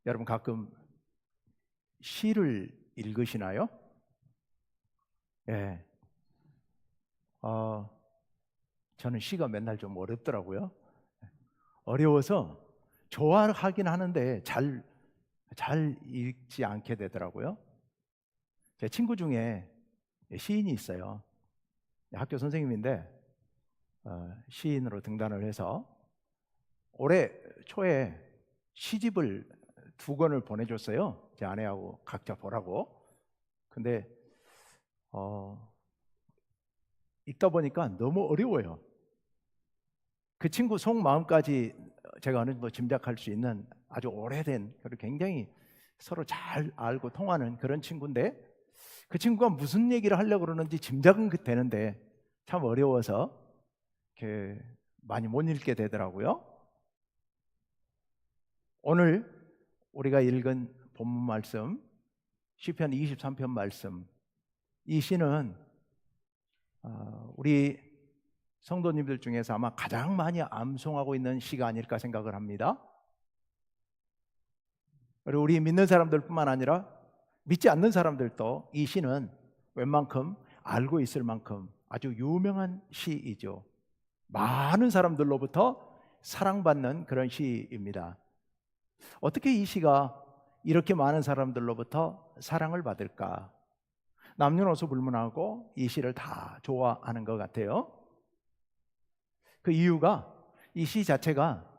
여러분 가끔 시를 읽으시나요? 예. 저는 시가 맨날 좀 어렵더라고요. 어려워서 좋아하긴 하는데 잘 읽지 않게 되더라고요. 제 친구 중에 시인이 있어요. 학교 선생님인데 시인으로 등단을 해서 올해 초에 시집을 2권을 보내줬어요. 제 아내하고 각자 보라고. 근데 읽다 보니까 너무 어려워요. 그 친구 속마음까지 제가 어느 정도 짐작할 수 있는 아주 오래된, 그리고 굉장히 서로 잘 알고 통하는 그런 친구인데, 그 친구가 무슨 얘기를 하려고 그러는지 짐작은 되는데 참 어려워서 많이 못 읽게 되더라고요. 오늘 우리가 읽은 본문 말씀, 시편 23편 말씀, 이 시는 우리 성도님들 중에서 아마 가장 많이 암송하고 있는 시가 아닐까 생각을 합니다. 그리고 우리 믿는 사람들뿐만 아니라 믿지 않는 사람들도 이 시는 웬만큼 알고 있을 만큼 아주 유명한 시이죠. 많은 사람들로부터 사랑받는 그런 시입니다. 어떻게 이 시가 이렇게 많은 사람들로부터 사랑을 받을까? 남녀노소 불문하고 이 시를 다 좋아하는 것 같아요. 그 이유가 이 시 자체가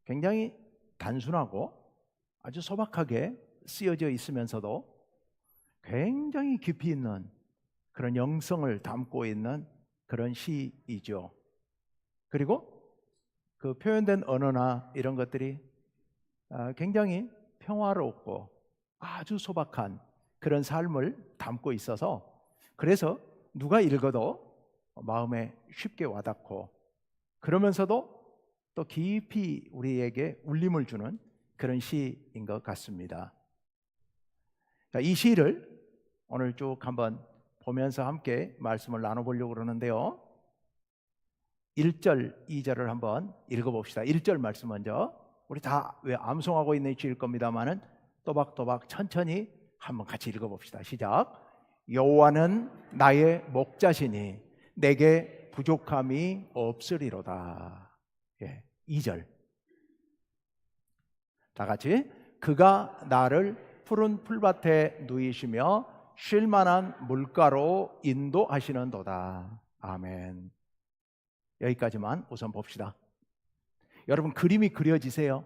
굉장히 단순하고 아주 소박하게 쓰여져 있으면서도 굉장히 깊이 있는 그런 영성을 담고 있는 그런 시이죠. 그리고 그 표현된 언어나 이런 것들이 굉장히 평화롭고 아주 소박한 그런 삶을 담고 있어서, 그래서 누가 읽어도 마음에 쉽게 와닿고, 그러면서도 또 깊이 우리에게 울림을 주는 그런 시인 것 같습니다. 이 시를 오늘 쭉 한번 보면서 함께 말씀을 나눠보려고 그러는데요, 1절, 2절을 한번 읽어봅시다. 1절 말씀 먼저. 우리 다 왜 암송하고 있는 시일 겁니다만은 또박또박 천천히 한번 같이 읽어봅시다. 시작. 여호와는 나의 목자시니 내게 부족함이 없으리로다. 2절. 다 같이. 그가 나를 푸른 풀밭에 누이시며 쉴 만한 물가로 인도하시는도다. 아멘. 여기까지만 우선 봅시다. 여러분 그림이 그려지세요?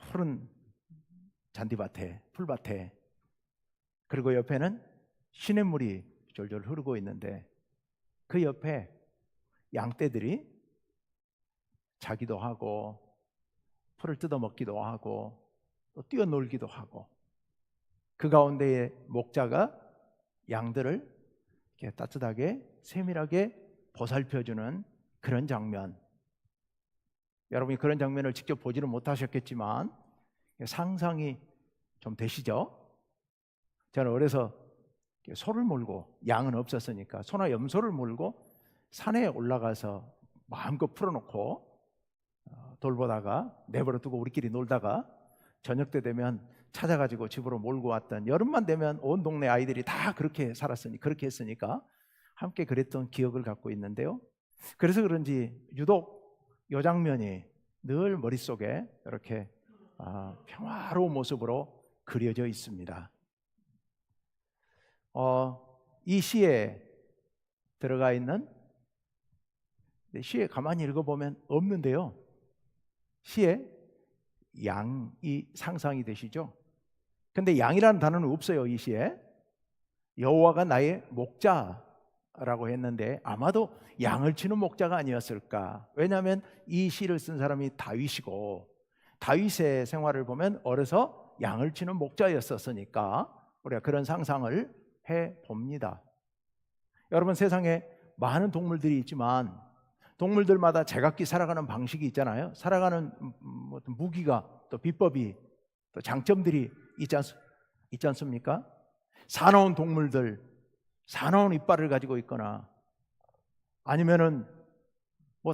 푸른 잔디밭에, 풀밭에, 그리고 옆에는 시냇물이 졸졸 흐르고 있는데 그 옆에 양떼들이 자기도 하고 풀을 뜯어먹기도 하고 또 뛰어놀기도 하고, 그 가운데에 목자가 양들을 이렇게 따뜻하게 세밀하게 보살펴주는 그런 장면. 여러분이 그런 장면을 직접 보지는 못하셨겠지만 상상이 좀 되시죠? 저는 어려서 소를 몰고, 양은 없었으니까 소나 염소를 몰고 산에 올라가서 마음껏 풀어놓고 돌보다가 내버려 두고 우리끼리 놀다가 저녁 때 되면 찾아가지고 집으로 몰고 왔던, 여름만 되면 온 동네 아이들이 다 그렇게 살았으니, 그렇게 했으니까 함께 그랬던 기억을 갖고 있는데요, 그래서 그런지 유독 이 장면이 늘 머릿속에 이렇게 평화로운 모습으로 그려져 있습니다. 이 시에 들어가 있는, 시에 가만히 읽어보면 없는데요, 시에 양이 상상이 되시죠? 근데 양이라는 단어는 없어요. 이 시에 여호와가 나의 목자라고 했는데 아마도 양을 치는 목자가 아니었을까. 왜냐하면 이 시를 쓴 사람이 다윗이고, 다윗의 생활을 보면 어려서 양을 치는 목자였었으니까 우리가 그런 상상을 해봅니다. 여러분 세상에 많은 동물들이 있지만 동물들마다 제각기 살아가는 방식이 있잖아요. 살아가는 어떤 무기가, 또 비법이, 또 장점들이 있지 않습니까? 사나운 동물들, 사나운 이빨을 가지고 있거나 아니면은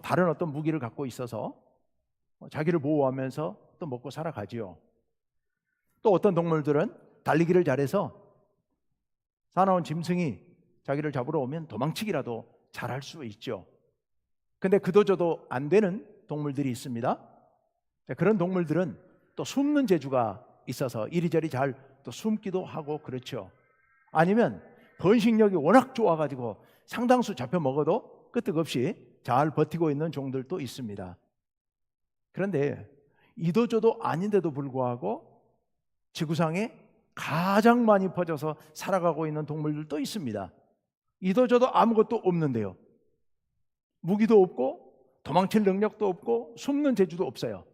다른 어떤 무기를 갖고 있어서 자기를 보호하면서 또 먹고 살아가지요. 또 어떤 동물들은 달리기를 잘해서 사나운 짐승이 자기를 잡으러 오면 도망치기라도 잘할 수 있죠. 근데 그도저도 안 되는 동물들이 있습니다. 그런 동물들은 또 숨는 재주가 있어서 이리저리 잘 또 숨기도 하고 그렇죠. 아니면 번식력이 워낙 좋아가지고 상당수 잡혀 먹어도 끄떡없이 잘 버티고 있는 종들도 있습니다. 그런데 이도저도 아닌데도 불구하고 지구상에 가장 많이 퍼져서 살아가고 있는 동물들도 있습니다. 이도저도 아무것도 없는데요. 무기도 없고 도망칠 능력도 없고 숨는 재주도 없어요.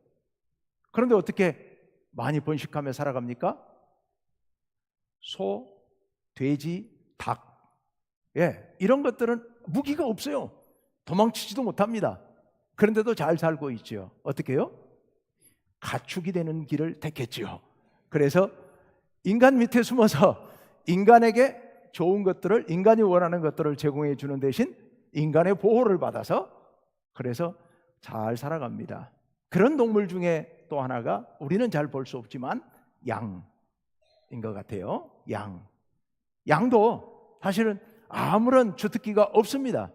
그런데 어떻게 많이 번식하며 살아갑니까? 소, 돼지, 닭, 이런 것들은 무기가 없어요. 도망치지도 못합니다. 그런데도 잘 살고 있죠. 어떻게 해요? 가축이 되는 길을 택했지요. 그래서 인간 밑에 숨어서 인간에게 좋은 것들을, 인간이 원하는 것들을 제공해 주는 대신 인간의 보호를 받아서 그래서 잘 살아갑니다. 그런 동물 중에 또 하나가 우리는 잘 볼 수 없지만 양인 것 같아요. 양도 사실은 아무런 주특기가 없습니다.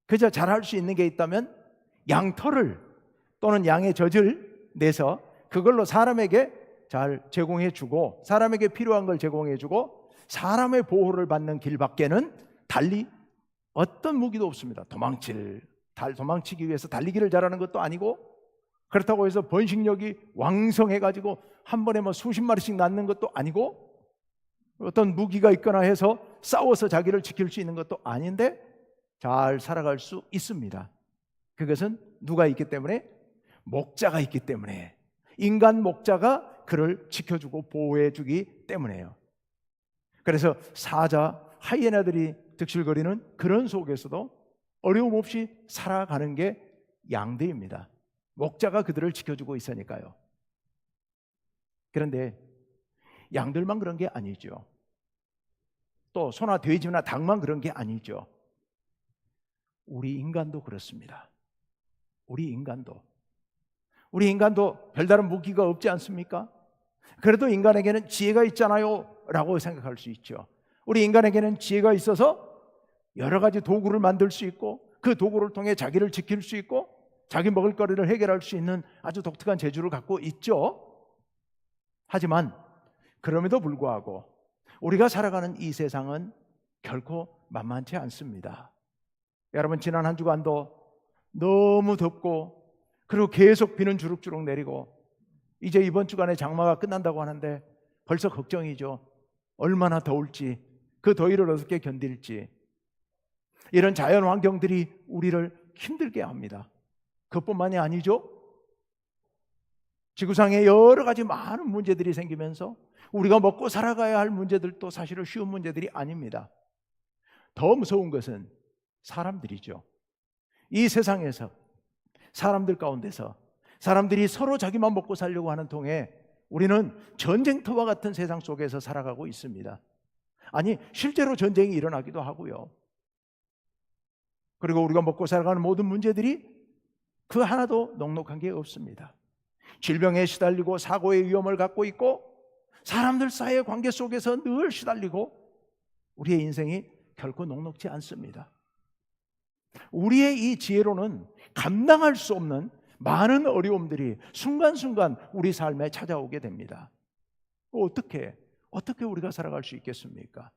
그저 잘할 수 있는 게 있다면 양털을 또는 양의 젖을 내서 그걸로 사람에게 잘 제공해 주고 사람에게 필요한 걸 제공해 주고 사람의 보호를 받는 길밖에는 달리 어떤 무기도 없습니다. 도망치기 위해서 달리기를 잘하는 것도 아니고 그렇다고 해서 번식력이 왕성해가지고 한 번에 수십 마리씩 낳는 것도 아니고 어떤 무기가 있거나 해서 싸워서 자기를 지킬 수 있는 것도 아닌데 잘 살아갈 수 있습니다. 그것은 누가 있기 때문에? 목자가 있기 때문에, 인간 목자가 그를 지켜주고 보호해주기 때문에요. 그래서 사자, 하이에나들이 득실거리는 그런 속에서도 어려움 없이 살아가는 게 양들입니다. 목자가 그들을 지켜주고 있으니까요. 그런데 양들만 그런 게 아니죠. 또 소나 돼지나 닭만 그런 게 아니죠. 우리 인간도 그렇습니다. 우리 인간도 별다른 무기가 없지 않습니까? 그래도 인간에게는 지혜가 있잖아요 라고 생각할 수 있죠. 우리 인간에게는 지혜가 있어서 여러 가지 도구를 만들 수 있고 그 도구를 통해 자기를 지킬 수 있고 자기 먹을 거리를 해결할 수 있는 아주 독특한 재주를 갖고 있죠. 하지만 그럼에도 불구하고 우리가 살아가는 이 세상은 결코 만만치 않습니다. 여러분, 지난 한 주간도 너무 덥고 그리고 계속 비는 주룩주룩 내리고 이제 이번 주간에 장마가 끝난다고 하는데 벌써 걱정이죠. 얼마나 더울지, 그 더위를 어떻게 견딜지. 이런 자연 환경들이 우리를 힘들게 합니다. 그것뿐만이 아니죠. 지구상에 여러 가지 많은 문제들이 생기면서 우리가 먹고 살아가야 할 문제들도 사실은 쉬운 문제들이 아닙니다. 더 무서운 것은 사람들이죠. 이 세상에서 사람들 가운데서 사람들이 서로 자기만 먹고 살려고 하는 통에 우리는 전쟁터와 같은 세상 속에서 살아가고 있습니다. 아니, 실제로 전쟁이 일어나기도 하고요. 그리고 우리가 먹고 살아가는 모든 문제들이 그 하나도 넉넉한 게 없습니다. 질병에 시달리고 사고의 위험을 갖고 있고 사람들 사이의 관계 속에서 늘 시달리고 우리의 인생이 결코 넉넉지 않습니다. 우리의 이 지혜로는 감당할 수 없는 많은 어려움들이 순간순간 우리 삶에 찾아오게 됩니다. 어떻게 우리가 살아갈 수 있겠습니까?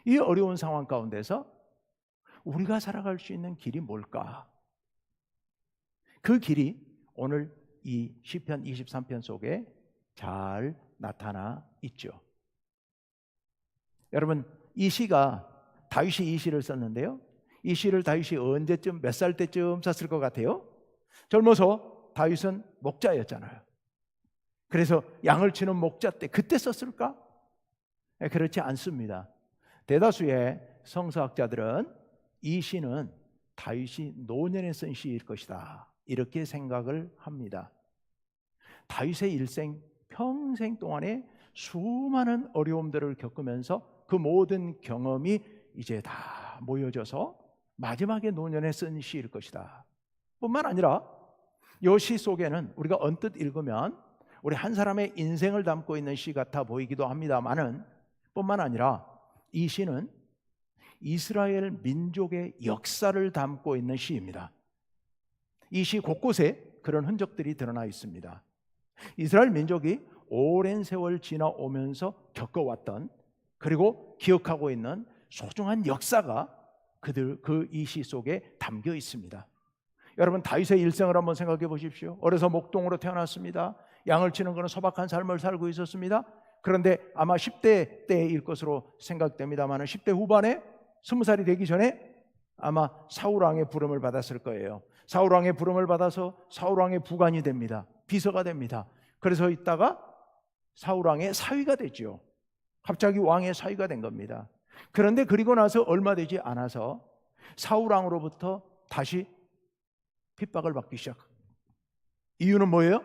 이 어려운 상황 가운데서 우리가 살아갈 수 있는 길이 뭘까? 그 길이 오늘 이 시편 23편 속에 잘 나타나 있죠. 여러분, 이 시가 다윗이 이 시를 썼는데요. 이 시를 다윗이 언제쯤 몇 살 때쯤 썼을 것 같아요? 젊어서 다윗은 목자였잖아요. 그래서 양을 치는 목자 때 그때 썼을까? 그렇지 않습니다. 대다수의 성서학자들은 이 시는 다윗이 노년에 쓴 시일 것이다 이렇게 생각을 합니다. 다윗의 일생 평생 동안에 수많은 어려움들을 겪으면서 그 모든 경험이 이제 다 모여져서 마지막에 노년에 쓴 시일 것이다 뿐만 아니라 이 시 속에는 우리가 언뜻 읽으면 우리 한 사람의 인생을 담고 있는 시 같아 보이기도 합니다만은 뿐만 아니라 이 시는 이스라엘 민족의 역사를 담고 있는 시입니다. 이 시 곳곳에 그런 흔적들이 드러나 있습니다. 이스라엘 민족이 오랜 세월 지나오면서 겪어왔던, 그리고 기억하고 있는 소중한 역사가 그 이 시 속에 담겨 있습니다. 여러분, 다윗의 일생을 한번 생각해 보십시오. 어려서 목동으로 태어났습니다. 양을 치는 것은 소박한 삶을 살고 있었습니다. 그런데 아마 10대 때일 것으로 생각됩니다만 10대 후반에 20살이 되기 전에 아마 사울왕의 부름을 받았을 거예요. 사울왕의 부름을 받아서 사울왕의 부관이 됩니다. 비서가 됩니다. 그래서 있다가 사울왕의 사위가 되죠. 갑자기 왕의 사위가 된 겁니다. 그런데 그리고 나서 얼마 되지 않아서 사울왕으로부터 다시 핍박을 받기 시작합니다. 이유는 뭐예요?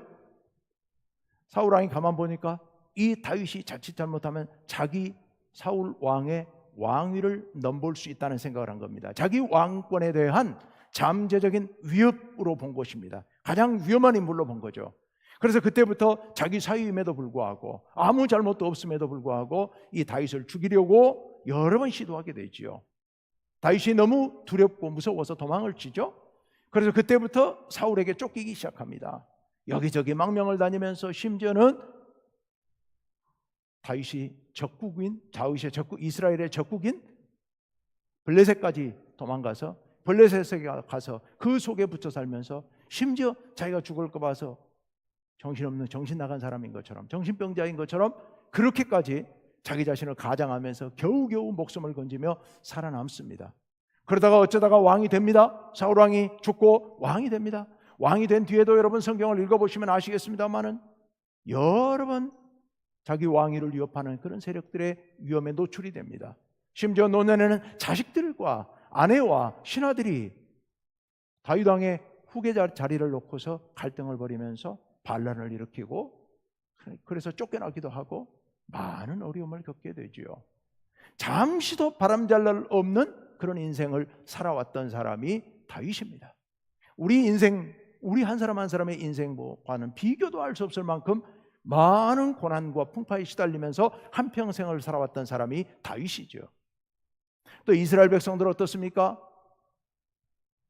사울왕이 가만 보니까 이 다윗이 자칫 잘못하면 자기 사울왕의 왕위를 넘볼 수 있다는 생각을 한 겁니다. 자기 왕권에 대한 잠재적인 위협으로 본 것입니다. 가장 위험한 인물로 본 거죠. 그래서 그때부터 자기 사위임에도 불구하고 아무 잘못도 없음에도 불구하고 이 다윗을 죽이려고 여러 번 시도하게 되지요. 다윗이 너무 두렵고 무서워서 도망을 치죠. 그래서 그때부터 사울에게 쫓기기 시작합니다. 여기저기 망명을 다니면서 심지어는 다윗의 적국인 이스라엘의 적국인 블레셋까지 도망가서 블레셋에 가서 그 속에 붙어 살면서 심지어 자기가 죽을 거 봐서 정신없는, 정신 나간 사람인 것처럼, 정신병자인 것처럼 그렇게까지 자기 자신을 가장하면서 겨우겨우 목숨을 건지며 살아남습니다. 그러다가 어쩌다가 왕이 됩니다. 사울왕이 죽고 왕이 됩니다. 왕이 된 뒤에도 여러분 성경을 읽어보시면 아시겠습니다만은 여러 번 자기 왕위를 위협하는 그런 세력들의 위험에 노출이 됩니다. 심지어 노년에는 자식들과 아내와 신하들이 다윗 왕의 후계 자리를 놓고서 갈등을 벌이면서 반란을 일으키고, 그래서 쫓겨나기도 하고 많은 어려움을 겪게 되지요. 잠시도 바람잘 날 없는 그런 인생을 살아왔던 사람이 다윗입니다. 우리 인생, 우리 한 사람 한 사람의 인생과는 비교도 할 수 없을 만큼 많은 고난과 풍파에 시달리면서 한평생을 살아왔던 사람이 다윗이죠. 또 이스라엘 백성들 어떻습니까?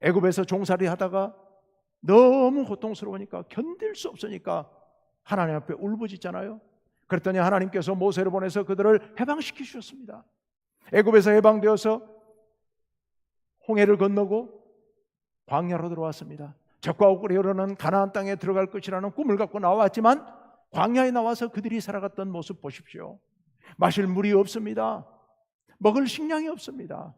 애굽에서 종살이 하다가 너무 고통스러우니까 견딜 수 없으니까 하나님 앞에 울부짖잖아요. 그랬더니 하나님께서 모세를 보내서 그들을 해방시켜 주셨습니다. 애굽에서 해방되어서 홍해를 건너고 광야로 들어왔습니다. 적과 옥으로 흐르는 가나안 땅에 들어갈 것이라는 꿈을 갖고 나왔지만 광야에 나와서 그들이 살아갔던 모습 보십시오. 마실 물이 없습니다. 먹을 식량이 없습니다.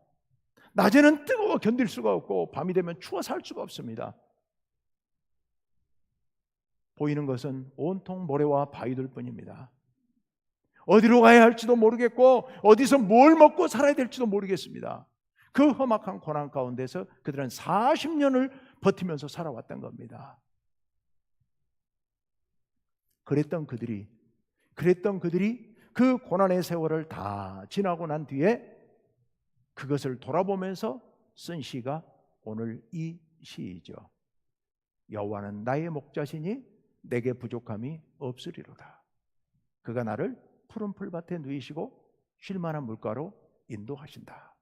낮에는 뜨거워 견딜 수가 없고 밤이 되면 추워 살 수가 없습니다. 보이는 것은 온통 모래와 바위들 뿐입니다. 어디로 가야 할지도 모르겠고 어디서 뭘 먹고 살아야 될지도 모르겠습니다. 그 험악한 고난 가운데서 그들은 40년을 버티면서 살아왔던 겁니다. 그랬던 그들이 그 고난의 세월을 다 지나고 난 뒤에 그것을 돌아보면서 쓴 시가 오늘 이 시이죠. 여호와는 나의 목자시니 내게 부족함이 없으리로다. 그가 나를 푸른 풀밭에 누이시고 쉴만한 물가로 인도하신다.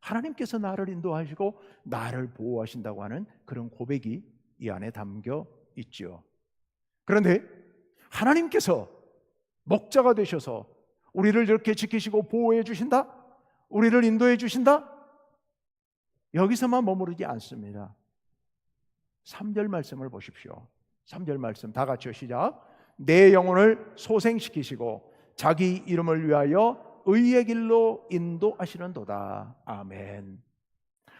하나님께서 나를 인도하시고 나를 보호하신다고 하는 그런 고백이 이 안에 담겨 있죠. 그런데 하나님께서 목자가 되셔서 우리를 이렇게 지키시고 보호해 주신다? 우리를 인도해 주신다? 여기서만 머무르지 않습니다. 3절 말씀을 보십시오. 3절 말씀 다 같이요, 시작. 내 영혼을 소생시키시고 자기 이름을 위하여 의의 길로 인도하시는도다. 아멘.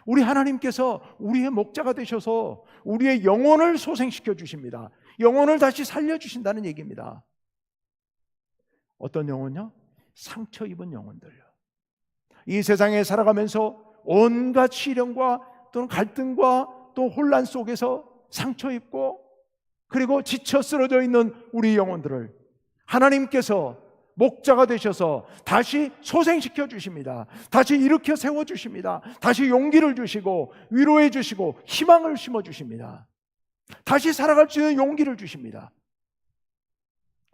우리 하나님께서 우리의 목자가 되셔서 우리의 영혼을 소생시켜 주십니다. 영혼을 다시 살려주신다는 얘기입니다. 어떤 영혼요? 상처 입은 영혼들요. 이 세상에 살아가면서 온갖 시련과 또는 갈등과 또 혼란 속에서 상처 입고 그리고 지쳐 쓰러져 있는 우리 영혼들을 하나님께서 목자가 되셔서 다시 소생시켜 주십니다. 다시 일으켜 세워 주십니다. 다시 용기를 주시고 위로해 주시고 희망을 심어 주십니다. 다시 살아갈 수 있는 용기를 주십니다.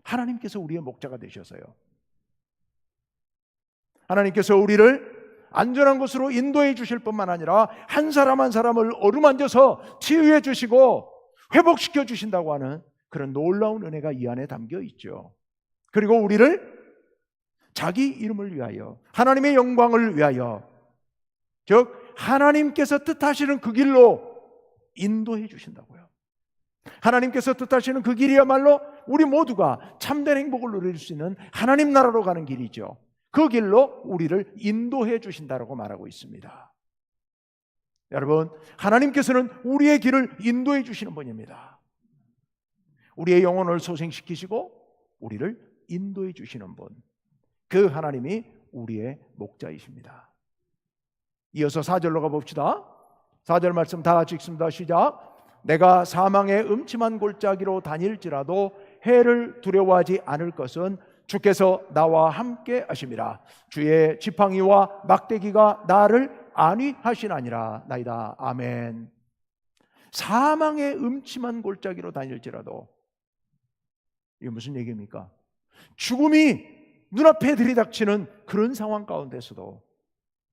하나님께서 우리의 목자가 되셔서요. 하나님께서 우리를 안전한 곳으로 인도해 주실 뿐만 아니라 한 사람 한 사람을 어루만져서 치유해 주시고 회복시켜 주신다고 하는 그런 놀라운 은혜가 이 안에 담겨 있죠. 그리고 우리를 자기 이름을 위하여, 하나님의 영광을 위하여, 즉 하나님께서 뜻하시는 그 길로 인도해 주신다고요. 하나님께서 뜻하시는 그 길이야말로 우리 모두가 참된 행복을 누릴 수 있는 하나님 나라로 가는 길이죠. 그 길로 우리를 인도해 주신다라고 말하고 있습니다. 여러분, 하나님께서는 우리의 길을 인도해 주시는 분입니다. 우리의 영혼을 소생시키시고 우리를 인도해 주시는 분, 그 하나님이 우리의 목자이십니다. 이어서 4절로 가봅시다. 4절 말씀 다 같이 읽습니다. 시작. 내가 사망의 음침한 골짜기로 다닐지라도 해를 두려워하지 않을 것은 주께서 나와 함께 하심이라. 주의 지팡이와 막대기가 나를 안위하시나니라 나이다. 아멘. 사망의 음침한 골짜기로 다닐지라도, 이게 무슨 얘기입니까? 죽음이 눈앞에 들이닥치는 그런 상황 가운데서도,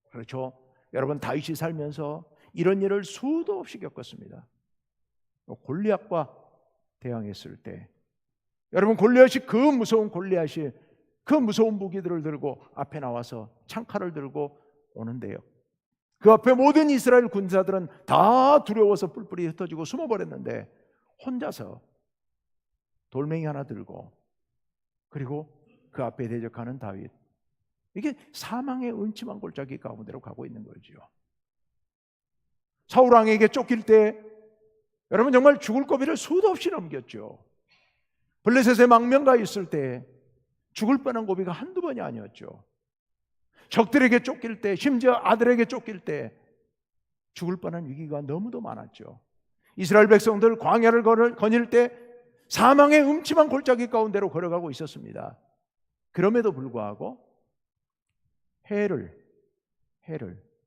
그렇죠, 여러분, 다윗이 살면서 이런 일을 수도 없이 겪었습니다. 골리앗과 대항했을 때, 여러분, 골리앗이 그 무서운 골리앗이 그 무서운 무기들을 들고 앞에 나와서 창칼을 들고 오는데요, 그 앞에 모든 이스라엘 군사들은 다 두려워서 뿔뿔이 흩어지고 숨어버렸는데 혼자서 돌멩이 하나 들고, 그리고 그 앞에 대적하는 다윗, 이게 사망의 음침한 골짜기 가운데로 가고 있는 거죠. 사울 왕에게 쫓길 때 여러분 정말 죽을 고비를 수도 없이 넘겼죠. 블레셋의 망명가 있을 때 죽을 뻔한 고비가 한두 번이 아니었죠. 적들에게 쫓길 때, 심지어 아들에게 쫓길 때 죽을 뻔한 위기가 너무도 많았죠. 이스라엘 백성들 광야를 거닐 때 사망의 음침한 골짜기 가운데로 걸어가고 있었습니다. 그럼에도 불구하고 해를,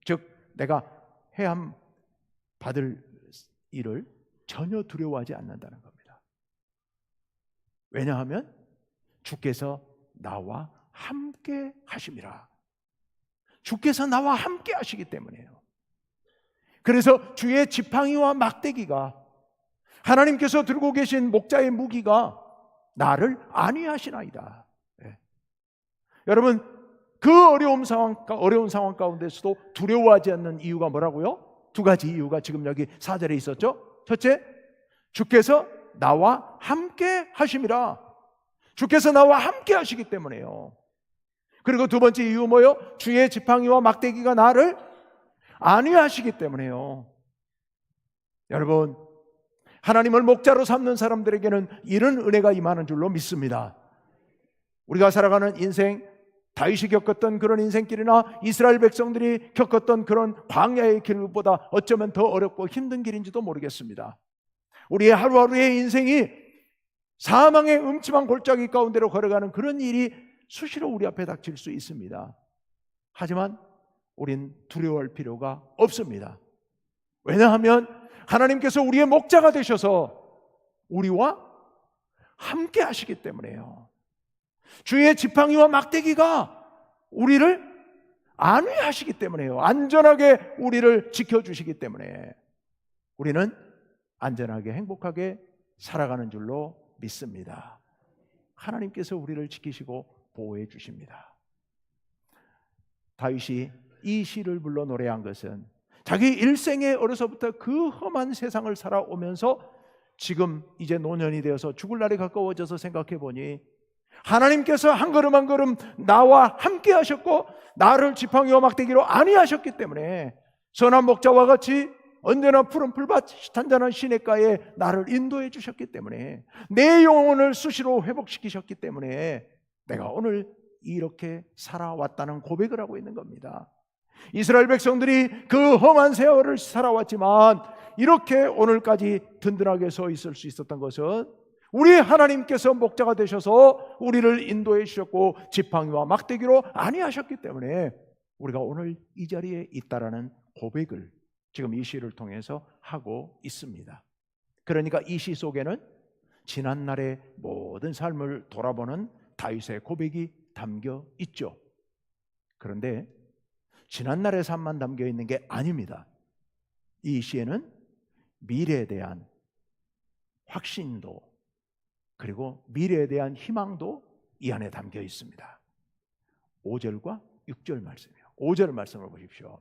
즉 내가 해함 받을 일을 전혀 두려워하지 않는다는 겁니다. 왜냐하면 주께서 나와 함께 하심이라. 주께서 나와 함께 하시기 때문이에요. 그래서 주의 지팡이와 막대기가, 하나님께서 들고 계신 목자의 무기가 나를 안위하시나이다. 네. 여러분, 그 어려운 상황 가운데서도 두려워하지 않는 이유가 뭐라고요? 두 가지 이유가 지금 여기 4절에 있었죠. 첫째, 주께서 나와 함께 하심이라. 주께서 나와 함께 하시기 때문에요. 그리고 두 번째 이유 뭐요? 주의 지팡이와 막대기가 나를 안위하시기 때문에요. 여러분, 하나님을 목자로 삼는 사람들에게는 이런 은혜가 임하는 줄로 믿습니다. 우리가 살아가는 인생, 다윗이 겪었던 그런 인생길이나 이스라엘 백성들이 겪었던 그런 광야의 길보다 어쩌면 더 어렵고 힘든 길인지도 모르겠습니다. 우리의 하루하루의 인생이 사망의 음침한 골짜기 가운데로 걸어가는 그런 일이 수시로 우리 앞에 닥칠 수 있습니다. 하지만 우린 두려워할 필요가 없습니다. 왜냐하면 하나님께서 우리의 목자가 되셔서 우리와 함께 하시기 때문에요. 주의 지팡이와 막대기가 우리를 안위하시기 때문에요. 안전하게 우리를 지켜주시기 때문에 우리는 안전하게 행복하게 살아가는 줄로 믿습니다. 하나님께서 우리를 지키시고 보호해 주십니다. 다윗이 이 시를 불러 노래한 것은 자기 일생에 어려서부터 그 험한 세상을 살아오면서 지금 이제 노년이 되어서 죽을 날이 가까워져서 생각해 보니 하나님께서 한 걸음 한 걸음 나와 함께 하셨고 나를 지팡이와 막대기로 안위하셨기 때문에 선한 목자와 같이 언제나 푸른 풀밭 단단한 시냇가에 나를 인도해 주셨기 때문에 내 영혼을 수시로 회복시키셨기 때문에 내가 오늘 이렇게 살아왔다는 고백을 하고 있는 겁니다. 이스라엘 백성들이 그 험한 세월을 살아왔지만 이렇게 오늘까지 든든하게 서 있을 수 있었던 것은 우리 하나님께서 목자가 되셔서 우리를 인도해 주셨고 지팡이와 막대기로 안위하셨기 때문에 우리가 오늘 이 자리에 있다라는 고백을 지금 이 시를 통해서 하고 있습니다. 그러니까 이 시 속에는 지난날의 모든 삶을 돌아보는 다윗의 고백이 담겨 있죠. 그런데 지난날의 삶만 담겨 있는 게 아닙니다. 이 시에는 미래에 대한 확신도 그리고 미래에 대한 희망도 이 안에 담겨 있습니다. 5절과 6절 말씀이에요. 5절 말씀을 보십시오.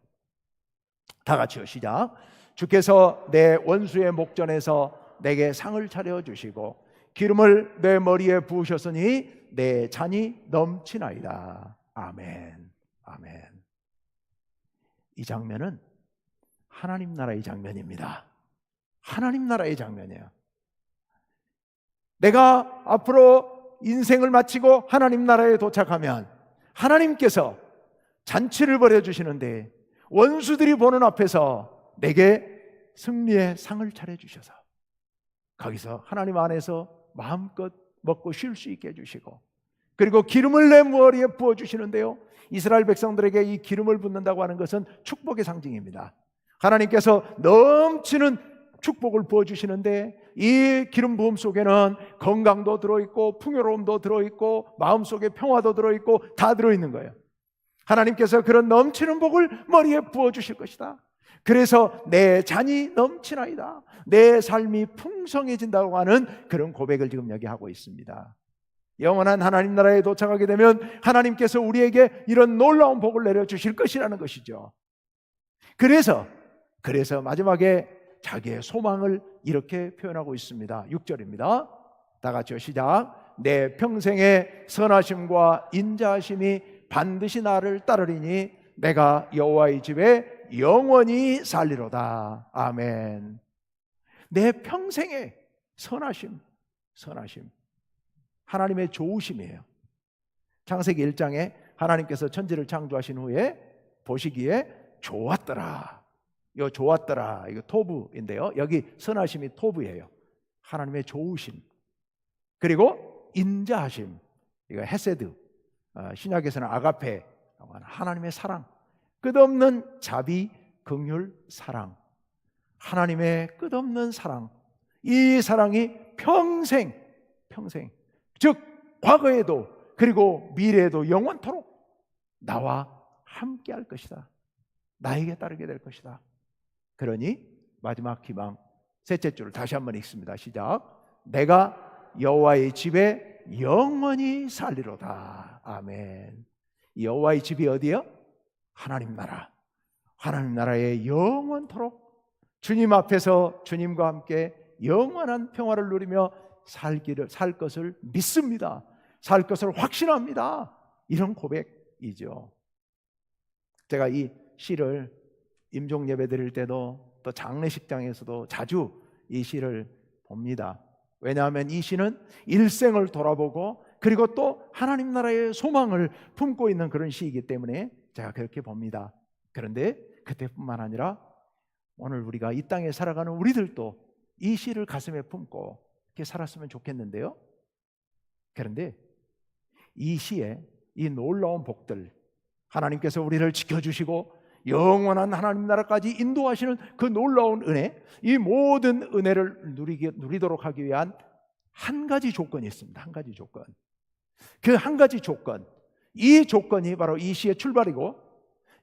다 같이요, 시작. 주께서 내 원수의 목전에서 내게 상을 차려주시고 기름을 내 머리에 부으셨으니 내 잔이 넘치나이다. 아멘. 아멘. 이 장면은 하나님 나라의 장면입니다. 하나님 나라의 장면이에요. 내가 앞으로 인생을 마치고 하나님 나라에 도착하면 하나님께서 잔치를 벌여주시는데 원수들이 보는 앞에서 내게 승리의 상을 차려주셔서 거기서 하나님 안에서 마음껏 먹고 쉴 수 있게 해주시고 그리고 기름을 내 머리에 부어주시는데요, 이스라엘 백성들에게 이 기름을 붓는다고 하는 것은 축복의 상징입니다. 하나님께서 넘치는 축복을 부어주시는데 이 기름 부음 속에는 건강도 들어있고 풍요로움도 들어있고 마음속에 평화도 들어있고 다 들어있는 거예요. 하나님께서 그런 넘치는 복을 머리에 부어주실 것이다. 그래서 내 잔이 넘치나이다. 내 삶이 풍성해진다고 하는 그런 고백을 지금 여기 하고 있습니다. 영원한 하나님 나라에 도착하게 되면 하나님께서 우리에게 이런 놀라운 복을 내려주실 것이라는 것이죠. 그래서 마지막에 자기의 소망을 이렇게 표현하고 있습니다. 6절입니다. 다 같이요, 시작. 내 평생의 선하심과 인자하심이 반드시 나를 따르리니 내가 여호와의 집에 영원히 살리로다. 아멘. 내 평생의 선하심. 하나님의 좋으심이에요. 창세기 1장에 하나님께서 천지를 창조하신 후에 보시기에 좋았더라. 이 좋았더라, 이거 토부인데요, 여기 선하심이 토부예요. 하나님의 좋으심. 그리고 인자하심, 이거 헤세드, 신약에서는 아가페, 하나님의 사랑, 끝없는 자비, 긍휼, 사랑. 하나님의 끝없는 사랑. 이 사랑이 평생, 즉 과거에도 그리고 미래에도 영원토록 나와 함께 할 것이다. 나에게 따르게 될 것이다. 그러니 마지막 희망 셋째 줄을 다시 한번 읽습니다. 시작. 내가 여호와의 집에 영원히 살리로다. 아멘. 여호와의 집이 어디요? 하나님 나라. 하나님 나라에 영원토록 주님 앞에서 주님과 함께 영원한 평화를 누리며 살 것을 믿습니다. 살 것을 확신합니다. 이런 고백이죠. 제가 이 시를 임종 예배 드릴 때도 또 장례식장에서도 자주 이 시를 봅니다. 왜냐하면 이 시는 일생을 돌아보고 그리고 또 하나님 나라의 소망을 품고 있는 그런 시이기 때문에 제가 그렇게 봅니다. 그런데 그때뿐만 아니라 오늘 우리가 이 땅에 살아가는 우리들도 이 시를 가슴에 품고 이렇게 살았으면 좋겠는데요. 그런데 이 시에 이 놀라운 복들, 하나님께서 우리를 지켜주시고 영원한 하나님 나라까지 인도하시는 그 놀라운 은혜, 이 모든 은혜를 누리도록 하기 위한 한 가지 조건이 있습니다. 한 가지 조건. 그 한 가지 조건, 이 조건이 바로 이 시의 출발이고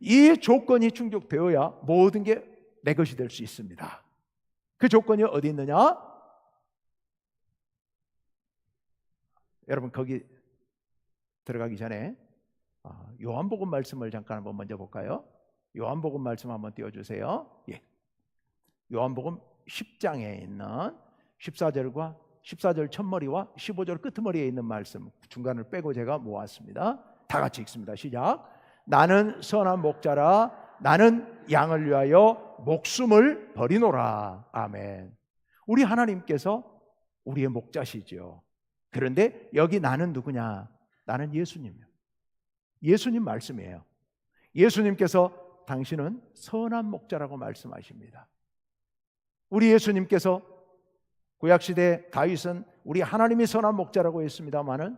이 조건이 충족되어야 모든 게 내 것이 될 수 있습니다. 그 조건이 어디 있느냐? 여러분 거기 들어가기 전에 요한복음 말씀을 잠깐 한번 먼저 볼까요? 요한복음 말씀 한번 띄워주세요. 예. 요한복음 10장에 있는 14절과 14절 첫머리와 15절 끝머리에 있는 말씀 중간을 빼고 제가 모았습니다. 다 같이 읽습니다. 시작. 나는 선한 목자라 나는 양을 위하여 목숨을 버리노라. 아멘. 우리 하나님께서 우리의 목자시죠. 그런데 여기 나는 누구냐? 나는 예수님이요. 예수님 말씀이에요. 예수님께서 당신은 선한 목자라고 말씀하십니다. 우리 예수님께서 구약시대 다윗은 우리 하나님이 선한 목자라고 했습니다마는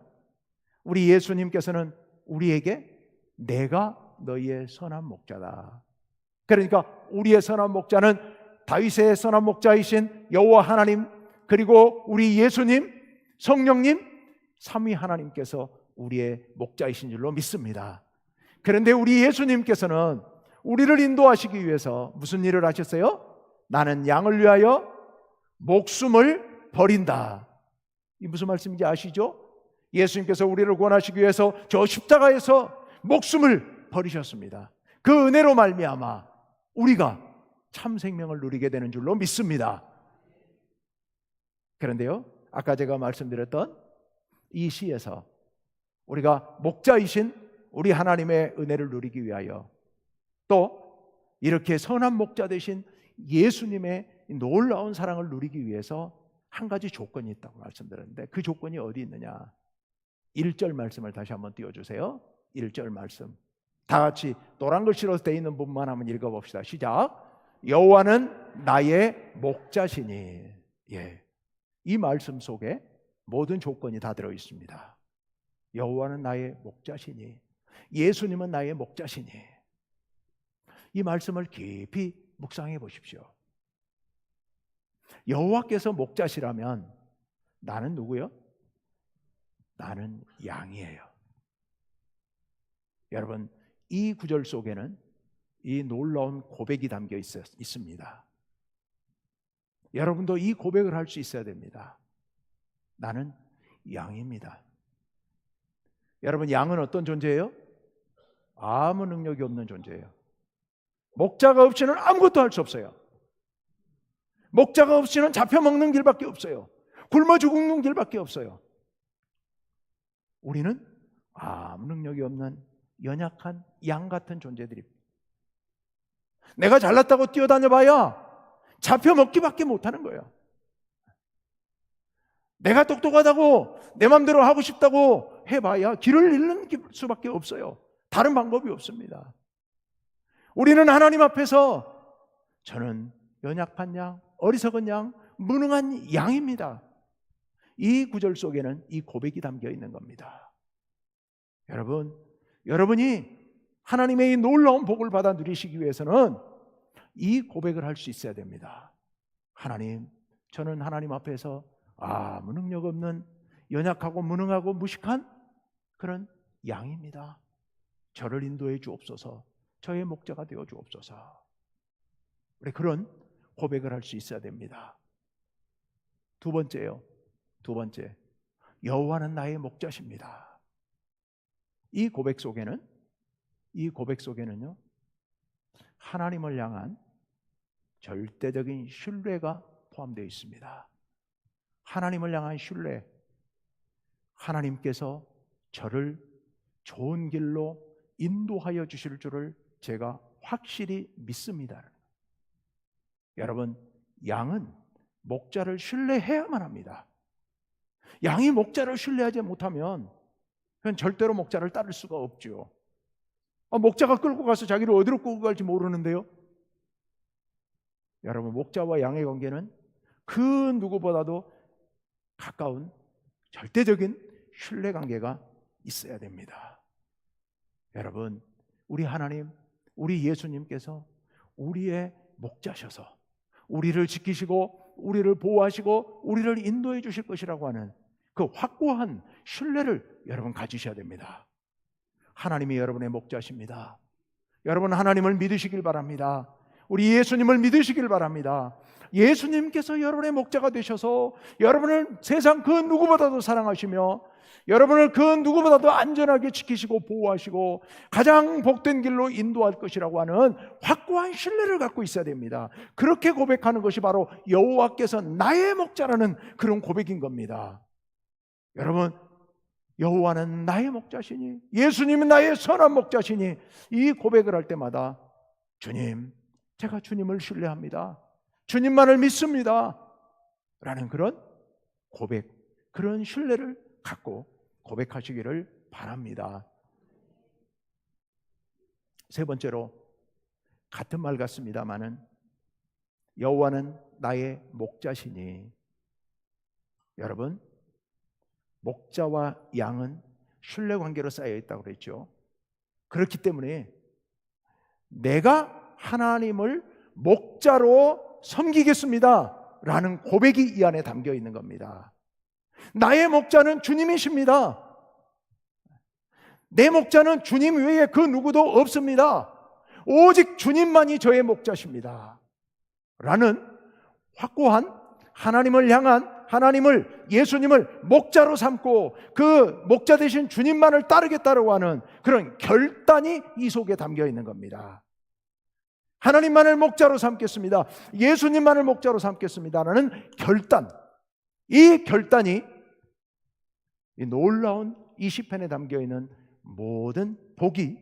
우리 예수님께서는 우리에게 내가 너희의 선한 목자다. 그러니까 우리의 선한 목자는 다윗의 선한 목자이신 여호와 하나님, 그리고 우리 예수님, 성령님, 삼위 하나님께서 우리의 목자이신 줄로 믿습니다. 그런데 우리 예수님께서는 우리를 인도하시기 위해서 무슨 일을 하셨어요? 나는 양을 위하여 목숨을 버린다. 이 무슨 말씀인지 아시죠? 예수님께서 우리를 구원하시기 위해서 저 십자가에서 목숨을 버리셨습니다. 그 은혜로 말미암아 우리가 참 생명을 누리게 되는 줄로 믿습니다. 그런데요, 아까 제가 말씀드렸던 이 시에서 우리가 목자이신 우리 하나님의 은혜를 누리기 위하여 또 이렇게 선한 목자 되신 예수님의 놀라운 사랑을 누리기 위해서 한 가지 조건이 있다고 말씀드렸는데, 그 조건이 어디 있느냐? 1절 말씀을 다시 한번 띄워주세요. 1절 말씀 다 같이 노란 글씨로 되어 있는 부분만 한번 읽어봅시다. 시작. 여호와는 나의 목자시니. 이 말씀 속에 모든 조건이 다 들어 있습니다. 여호와는 나의 목자시니, 예수님은 나의 목자시니. 이 말씀을 깊이 묵상해 보십시오. 여호와께서 목자시라면 나는 누구요? 나는 양이에요. 여러분, 이 구절 속에는 이 놀라운 고백이 담겨 있습니다. 여러분도 이 고백을 할 수 있어야 됩니다. 나는 양입니다. 여러분, 양은 어떤 존재예요? 아무 능력이 없는 존재예요. 목자가 없이는 아무것도 할 수 없어요. 목자가 없이는 잡혀먹는 길밖에 없어요. 굶어 죽는 길밖에 없어요. 우리는 아무 능력이 없는 연약한 양 같은 존재들입니다. 내가 잘났다고 뛰어다녀봐야 잡혀먹기밖에 못하는 거예요. 내가 똑똑하다고 내 마음대로 하고 싶다고 해봐야 길을 잃는 수밖에 없어요. 다른 방법이 없습니다. 우리는 하나님 앞에서 저는 연약한 양, 어리석은 양, 무능한 양입니다. 이 구절 속에는 이 고백이 담겨 있는 겁니다. 여러분이 하나님의 이 놀라운 복을 받아 누리시기 위해서는 이 고백을 할 수 있어야 됩니다. 하나님, 저는 하나님 앞에서 아무 능력 없는 연약하고 무능하고 무식한 그런 양입니다. 저를 인도해 주옵소서. 저의 목자가 되어 주옵소서. 우리 그런 고백을 할 수 있어야 됩니다. 두 번째, 여호와는 나의 목자십니다. 이 고백 속에는요, 하나님을 향한 절대적인 신뢰가 포함되어 있습니다. 하나님을 향한 신뢰, 하나님께서 저를 좋은 길로 인도하여 주실 줄을 제가 확실히 믿습니다. 여러분, 양은 목자를 신뢰해야만 합니다. 양이 목자를 신뢰하지 못하면 그건 절대로 목자를 따를 수가 없죠. 목자가 끌고 가서 자기를 어디로 끌고 갈지 모르는데요. 여러분, 목자와 양의 관계는 그 누구보다도 가까운 절대적인 신뢰 관계가 있어야 됩니다. 여러분, 우리 하나님, 우리 예수님께서 우리의 목자셔서 우리를 지키시고 우리를 보호하시고 우리를 인도해 주실 것이라고 하는 그 확고한 신뢰를 여러분 가지셔야 됩니다. 하나님이 여러분의 목자십니다. 여러분, 하나님을 믿으시길 바랍니다. 우리 예수님을 믿으시길 바랍니다. 예수님께서 여러분의 목자가 되셔서 여러분을 세상 그 누구보다도 사랑하시며 여러분을 그 누구보다도 안전하게 지키시고 보호하시고 가장 복된 길로 인도할 것이라고 하는 확고한 신뢰를 갖고 있어야 됩니다. 그렇게 고백하는 것이 바로 여호와께서 나의 목자라는 그런 고백인 겁니다. 여러분, 여호와는 나의 목자시니, 예수님은 나의 선한 목자시니, 이 고백을 할 때마다 주님, 제가 주님을 신뢰합니다, 주님만을 믿습니다 라는 그런 고백, 그런 신뢰를 갖고 고백하시기를 바랍니다. 세 번째로, 같은 말 같습니다마는 여호와는 나의 목자시니, 여러분, 목자와 양은 신뢰관계로 쌓여 있다고 그랬죠. 그렇기 때문에 내가 하나님을 목자로 섬기겠습니다 라는 고백이 이 안에 담겨 있는 겁니다. 나의 목자는 주님이십니다. 내 목자는 주님 외에 그 누구도 없습니다. 오직 주님만이 저의 목자십니다 라는 확고한 하나님을 향한, 하나님을, 예수님을 목자로 삼고 그 목자 되신 주님만을 따르겠다고 하는 그런 결단이 이 속에 담겨 있는 겁니다. 하나님만을 목자로 삼겠습니다, 예수님만을 목자로 삼겠습니다라는 결단, 이 결단이 이 놀라운 이 시편에 담겨 있는 모든 복이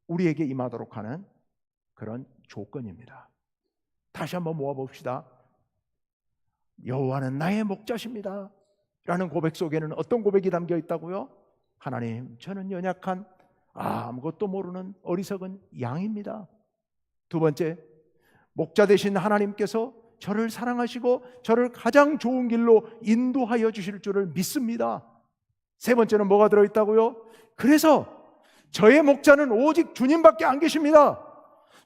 우리에게 임하도록 하는 그런 조건입니다. 다시 한번 모아봅시다. 여호와는 나의 목자십니다 라는 고백 속에는 어떤 고백이 담겨 있다고요? 하나님, 저는 연약한 아무것도 모르는 어리석은 양입니다. 두 번째, 목자 되신 하나님께서 저를 사랑하시고 저를 가장 좋은 길로 인도하여 주실 줄을 믿습니다. 세 번째는 뭐가 들어있다고요? 그래서 저의 목자는 오직 주님밖에 안 계십니다.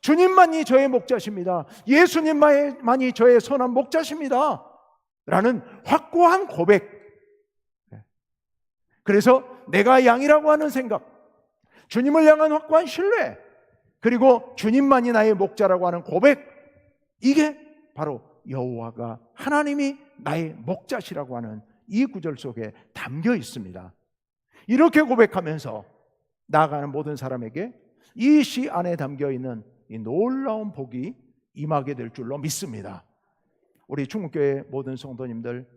주님만이 저의 목자십니다. 예수님만이 저의 선한 목자십니다 라는 확고한 고백. 그래서 내가 양이라고 하는 생각, 주님을 향한 확고한 신뢰, 그리고 주님만이 나의 목자라고 하는 고백, 이게 바로 여호와가, 하나님이 나의 목자시라고 하는 이 구절 속에 담겨 있습니다. 이렇게 고백하면서 나아가는 모든 사람에게 이 시 안에 담겨 있는 이 놀라운 복이 임하게 될 줄로 믿습니다. 우리 충북교회 모든 성도님들,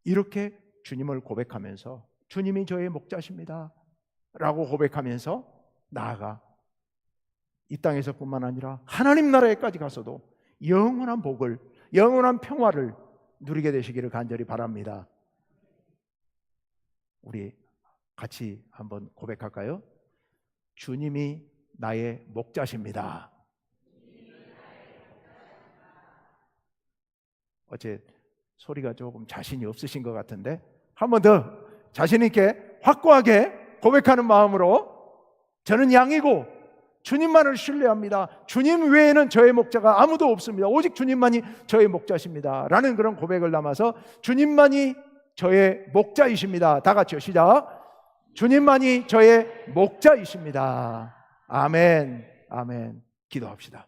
이렇게 주님을 고백하면서 주님이 저의 목자십니다 라고 고백하면서 나아가 이 땅에서뿐만 아니라 하나님 나라에까지 가서도 영원한 복을, 영원한 평화를 누리게 되시기를 간절히 바랍니다. 우리 같이 한번 고백할까요? 주님이 나의 목자십니다. 어째 소리가 조금 자신이 없으신 것 같은데 한 번 더 자신 있게 확고하게 고백하는 마음으로, 저는 양이고 주님만을 신뢰합니다, 주님 외에는 저의 목자가 아무도 없습니다, 오직 주님만이 저의 목자십니다 라는 그런 고백을 담아서 주님만이 저의 목자이십니다. 다 같이요, 시작. 주님만이 저의 목자이십니다. 아멘, 아멘. 기도합시다.